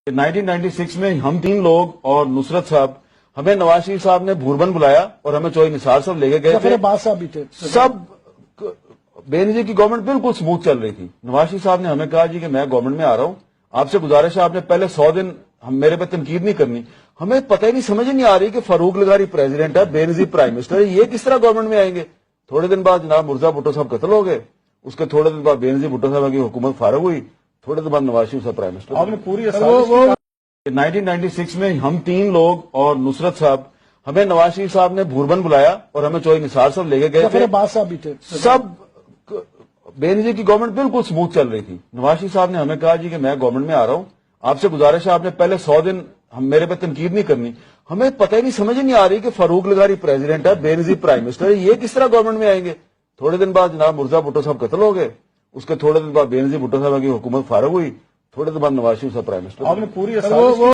1996 में हम 3 लोग और नुसरत साहब, हमें नवाज शरीफ साहब ने भूरबन बुलाया और हमें चौधरी निसार साहब लेके गए थे। बादशाह भी थे। सब बेनजीर की गवर्नमेंट बिल्कुल स्मूथ चल रही थी। नवाज शरीफ साहब ने हमें कहा जी कि मैं गवर्नमेंट में आ रहा हूं, आपसे गुजारिश है आपने पहले 100 दिन हम मेरे पे तनकीद नहीं करनी। हमें पता ही नहीं, समझ ही नहीं आ रही कि फारूक लगारी प्रेसिडेंट है, बेनजीर प्राइम मिनिस्टर है, ये किस तरह गवर्नमेंट में आएंगे। थोड़े दिन बाद जनाब मुर्जा भुट्टो साहब कत्ल हो गए, उसके थोड़े दिन बाद बेनजीर भुट्टो साहब की हुकूमत फारूक हुई, थोड़े दिन बाद नवाज शरीफ साहब प्राइम मिनिस्टर। आपने पूरी 1996 में हम 3 लोग और नुसरत साहब, हमें नवाज शरीफ साहब ने भूरबन बुलाया और हमें चौधरी निसार साहब लेके गए थे। बादशाह भी थे। सब बेनजीर की गवर्नमेंट बिल्कुल स्मूथ चल रही थी। नवाज शरीफ साहब ने हमें कहा जी कि मैं गवर्नमेंट में आ रहा हूं, आपसे गुजारिश है आपने पहले 100 दिन हम मेरे पे तनकीद नहीं करनी। हमें पता ही नहीं, समझ ही नहीं आ रही कि फारूक लगारी प्रेसिडेंट है, बेनजीर प्राइम मिनिस्टर है, ये किस तरह गवर्नमेंट में आएंगे। थोड़े दिन बाद जनाब मुर्जा भुट्टो साहब कत्ल हो गए, उसके थोड़े दिन बाद बेनजीर भुट्टो साहब की हुकूमत फारूक हुई, थोड़े दिन बाद नवाज शरीफ साहब प्राइम मिनिस्टर। आपने पूरी